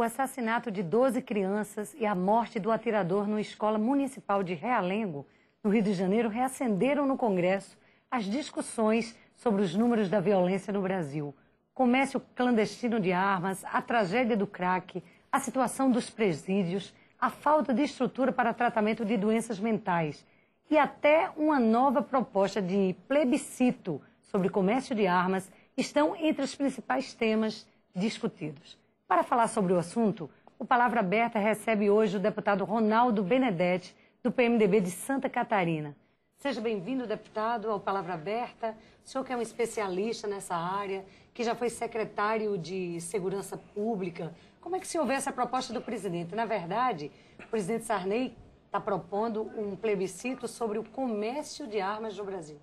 O assassinato de 12 crianças e a morte do atirador numa escola municipal de Realengo, no Rio de Janeiro, reacenderam no Congresso as discussões sobre os números da violência no Brasil. Comércio clandestino de armas, a tragédia do crack, a situação dos presídios, a falta de estrutura para tratamento de doenças mentais e até uma nova proposta de plebiscito sobre comércio de armas estão entre os principais temas discutidos. Para falar sobre o assunto, o Palavra Aberta recebe hoje o deputado Ronaldo Benedetti, do PMDB de Santa Catarina. Seja bem-vindo, deputado, ao Palavra Aberta. O senhor que é um especialista nessa área, que já foi secretário de Segurança Pública. Como é que o senhor vê essa proposta do presidente? Na verdade, o presidente Sarney está propondo um plebiscito sobre o comércio de armas no Brasil.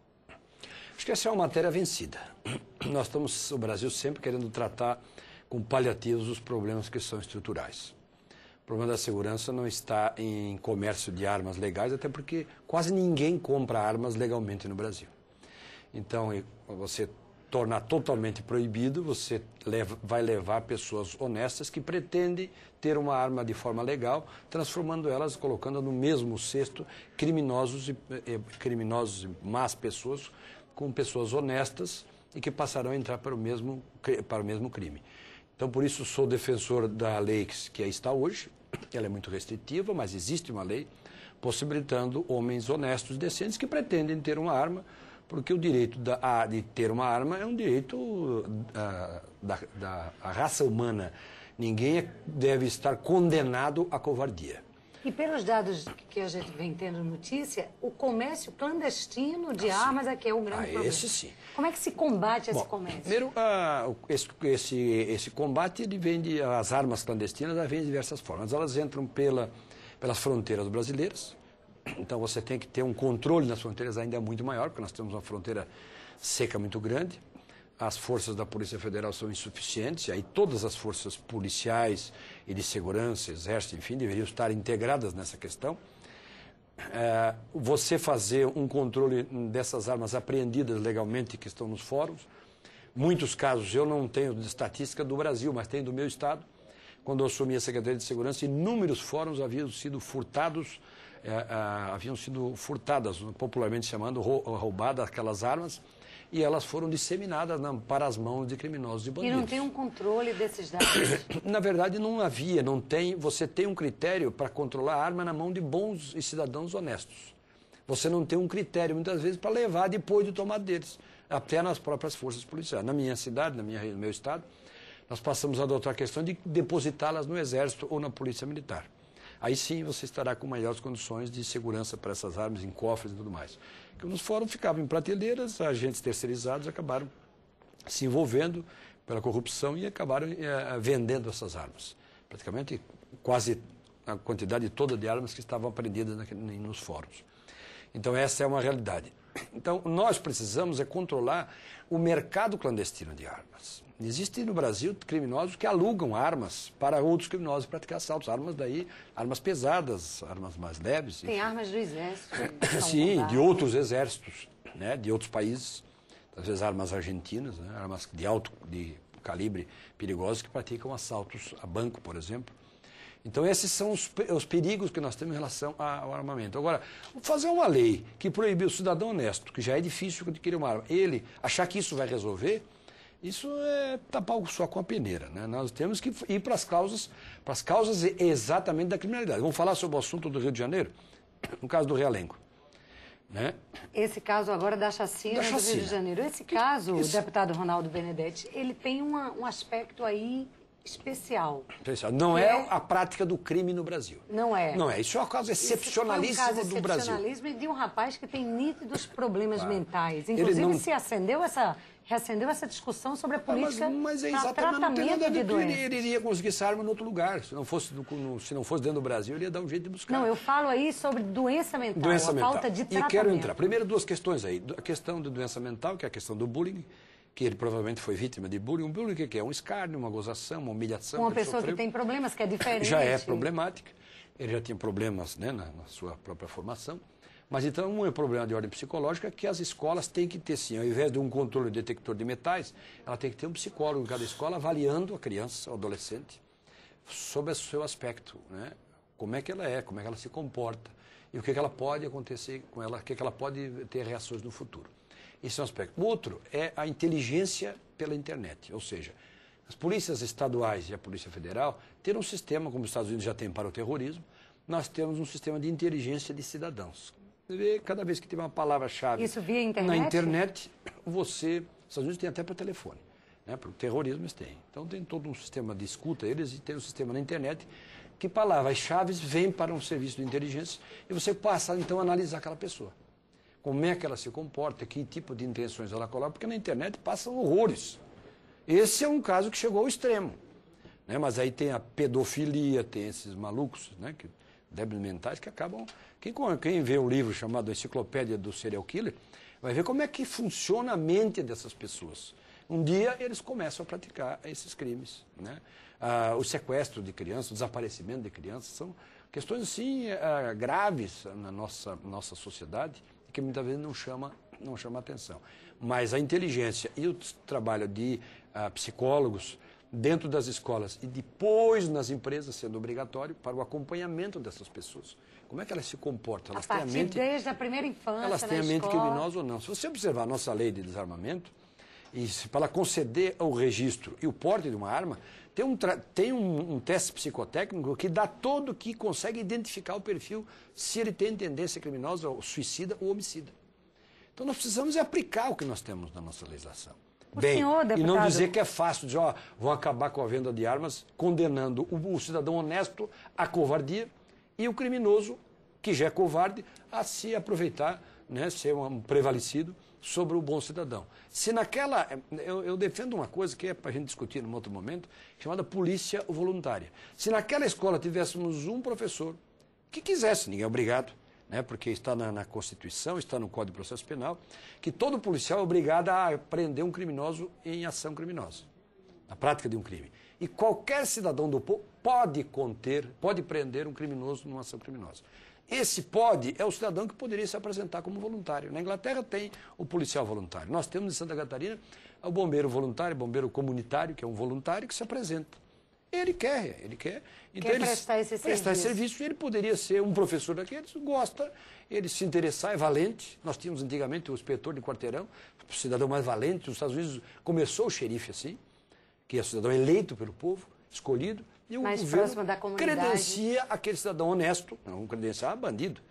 Acho que essa é uma matéria vencida. Nós estamos, o Brasil, sempre querendo tratar com paliativos os problemas que são estruturais. O problema da segurança não está em comércio de armas legais, até porque quase ninguém compra armas legalmente no Brasil. Então, você tornar totalmente proibido, você vai levar pessoas honestas que pretendem ter uma arma de forma legal, transformando elas, colocando no mesmo cesto criminosos e más pessoas, com pessoas honestas e que passarão a entrar para o mesmo crime. Então, por isso, sou defensor da lei que está hoje. Ela é muito restritiva, mas existe uma lei possibilitando homens honestos e decentes que pretendem ter uma arma, porque o direito de ter uma arma é um direito da raça humana. Ninguém deve estar condenado à covardia. E pelos dados que a gente vem tendo notícia, o comércio clandestino de armas é que é um grande problema. Esse sim. Como é que se combate esse comércio? Primeiro, esse combate, as armas clandestinas vêm de diversas formas. Elas entram pelas fronteiras brasileiras. Então você tem que ter um controle nas fronteiras ainda muito maior, porque nós temos uma fronteira seca muito grande. As forças da Polícia Federal são insuficientes, e aí todas as forças policiais e de segurança, exército, enfim, deveriam estar integradas nessa questão. Você fazer um controle dessas armas apreendidas legalmente que estão nos fóruns. Muitos casos, eu não tenho de estatística do Brasil, mas tenho do meu estado. Quando eu assumi a Secretaria de Segurança, inúmeros fóruns haviam sido furtadas, popularmente chamando, roubadas aquelas armas, e elas foram disseminadas para as mãos de criminosos e bandidos. E não tem um controle desses dados? Na verdade, não havia, não tem. Você tem um critério para controlar a arma na mão de bons e cidadãos honestos. Você não tem um critério, muitas vezes, para levar depois de tomar deles, até nas próprias forças policiais. Na minha cidade, no meu estado, nós passamos a adotar a questão de depositá-las no Exército ou na Polícia Militar. Aí sim você estará com maiores condições de segurança para essas armas, em cofres e tudo mais. Porque nos fóruns ficavam em prateleiras, agentes terceirizados acabaram se envolvendo pela corrupção e acabaram vendendo essas armas. Praticamente quase a quantidade toda de armas que estavam apreendidas nos fóruns. Então essa é uma realidade. Então nós precisamos controlar o mercado clandestino de armas. Existem no Brasil criminosos que alugam armas para outros criminosos praticar assaltos. Armas pesadas, armas mais leves. Tem armas do Exército. Sim, de outros exércitos, né, de outros países. Às vezes armas argentinas, né, armas de calibre perigosas que praticam assaltos a banco, por exemplo. Então esses são os perigos que nós temos em relação ao armamento. Agora, fazer uma lei que proíbe o cidadão honesto, que já é difícil adquirir uma arma, ele achar que isso vai resolver, isso é tapar o sol com a peneira, né? Nós temos que ir para as causas exatamente da criminalidade. Vamos falar sobre o assunto do Rio de Janeiro, no caso do Realengo, né? Esse caso agora da chacina do Rio de Janeiro. Esse caso, o deputado Ronaldo Benedetti, ele tem um aspecto aí especial. Não é a prática do crime no Brasil. Não é. Não é. Isso é um caso excepcionalíssimo do Brasil. É um caso excepcionalismo e de um rapaz que tem nítidos problemas mentais. Inclusive, reacendeu essa discussão sobre a política para tratamento de doenças. Ele iria conseguir essa arma em outro lugar. Se não fosse dentro do Brasil, ele ia dar um jeito de buscar. Não, eu falo aí sobre doença mental, falta de tratamento. E quero entrar. Primeiro, duas questões aí. A questão de doença mental, que é a questão do bullying, que ele provavelmente foi vítima de bullying. Um bullying que é um escárnio, uma gozação, uma humilhação. Uma pessoa que tem problemas, que é diferente. Já é problemática. Ele já tinha problemas, né, na sua própria formação. Mas então um problema de ordem psicológica que as escolas têm que ter sim. Ao invés de um controle detector de metais, ela tem que ter um psicólogo em cada escola avaliando a criança, o adolescente, sobre o seu aspecto, né? Como é que ela se comporta e o que ela pode acontecer com ela, o que ela pode ter reações no futuro. Esse é um aspecto. O outro é a inteligência pela internet, ou seja, as polícias estaduais e a Polícia Federal terão um sistema, como os Estados Unidos já tem para o terrorismo, nós temos um sistema de inteligência de cidadãos. Cada vez que tiver uma palavra-chave na internet, os Estados Unidos têm até para telefone, né? Para o terrorismo eles têm. Então tem todo um sistema de escuta, eles têm um sistema na internet que palavras-chave vêm para um serviço de inteligência e você passa então a analisar aquela pessoa. Como é que ela se comporta, que tipo de intenções ela coloca, porque na internet passam horrores. Esse é um caso que chegou ao extremo, né? Mas aí tem a pedofilia, tem esses malucos, né? Débeis mentais que acabam... Quem vê um livro chamado Enciclopédia do Serial Killer, vai ver como é que funciona a mente dessas pessoas. Um dia eles começam a praticar esses crimes, né? O sequestro de crianças, o desaparecimento de crianças, são questões assim graves na nossa sociedade, que muitas vezes não chama atenção. Mas a inteligência e o trabalho de psicólogos dentro das escolas e depois nas empresas, sendo obrigatório para o acompanhamento dessas pessoas. Como é que elas se comportam? Elas têm a mente, desde a primeira infância, elas têm a mente criminosa ou não? Se você observar a nossa lei de desarmamento, e para conceder o registro e o porte de uma arma, tem um teste psicotécnico que consegue identificar o perfil se ele tem tendência criminosa, ou suicida ou homicida. Então nós precisamos aplicar o que nós temos na nossa legislação. E não dizer que é fácil, dizer, vão acabar com a venda de armas, condenando o cidadão honesto à covardia e o criminoso, que já é covarde, a se aproveitar, né, ser um prevalecido sobre o bom cidadão. Se naquela... Eu defendo uma coisa que é para a gente discutir num outro momento, chamada polícia voluntária. Se naquela escola tivéssemos um professor que quisesse, ninguém é obrigado, né, porque está na Constituição, está no Código de Processo Penal, que todo policial é obrigado a prender um criminoso em ação criminosa, na prática de um crime. E qualquer cidadão do povo pode prender um criminoso numa ação criminosa. Esse é o cidadão que poderia se apresentar como voluntário. Na Inglaterra tem o policial voluntário. Nós temos em Santa Catarina o bombeiro voluntário, bombeiro comunitário, que é um voluntário que se apresenta. Ele quer. Então, prestar esse serviço. Ele poderia ser um professor daqueles, gosta, ele se interessar, é valente. Nós tínhamos antigamente o inspetor de quarteirão, o cidadão mais valente. Nos Estados Unidos começou o xerife assim, que é o cidadão eleito pelo povo, escolhido. E o governo credencia aquele cidadão honesto, não credenciar bandido,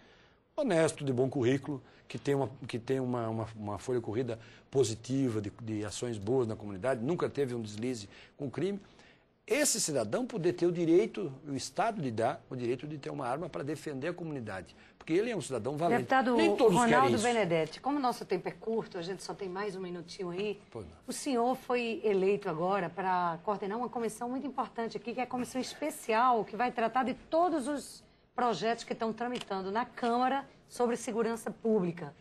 honesto, de bom currículo, que tem uma folha corrida positiva, de ações boas na comunidade, nunca teve um deslize com o crime. Esse cidadão poder ter o direito, o Estado lhe dá o direito de ter uma arma para defender a comunidade, porque ele é um cidadão valente. Deputado Nem todos Ronaldo Benedetti, como o nosso tempo é curto, a gente só tem mais um minutinho aí, o senhor foi eleito agora para coordenar uma comissão muito importante aqui, que é a comissão especial, que vai tratar de todos os projetos que estão tramitando na Câmara sobre segurança pública.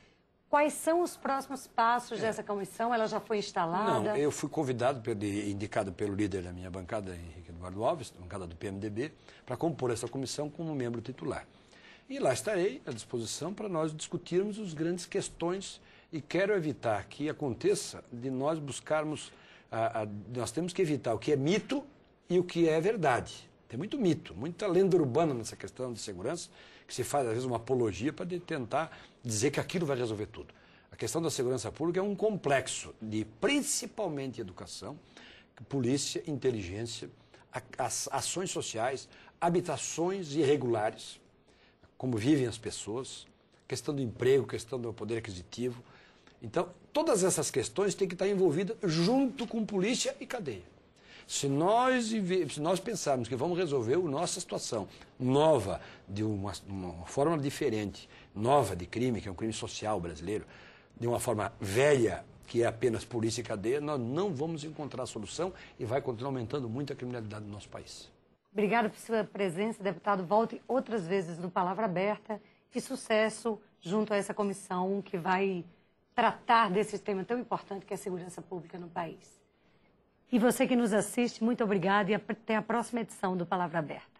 Quais são os próximos passos dessa comissão? Ela já foi instalada? Não, eu fui convidado, indicado pelo líder da minha bancada, Henrique Eduardo Alves, bancada do PMDB, para compor essa comissão como membro titular. E lá estarei à disposição para nós discutirmos as grandes questões e quero evitar que aconteça de nós buscarmos... nós temos que evitar o que é mito e o que é verdade. Tem muito mito, muita lenda urbana nessa questão de segurança, que se faz, às vezes, uma apologia para tentar dizer que aquilo vai resolver tudo. A questão da segurança pública é um complexo de, principalmente, educação, polícia, inteligência, ações sociais, habitações irregulares, como vivem as pessoas, questão do emprego, questão do poder aquisitivo. Então, todas essas questões têm que estar envolvidas junto com polícia e cadeia. Se nós pensarmos que vamos resolver a nossa situação nova, de uma forma diferente, nova de crime, que é um crime social brasileiro, de uma forma velha, que é apenas polícia e cadeia, nós não vamos encontrar a solução e vai continuar aumentando muito a criminalidade no nosso país. Obrigada por sua presença, deputado. Volte outras vezes no Palavra Aberta e sucesso junto a essa comissão que vai tratar desse tema tão importante que é a segurança pública no país. E você que nos assiste, muito obrigada e até a próxima edição do Palavra Aberta.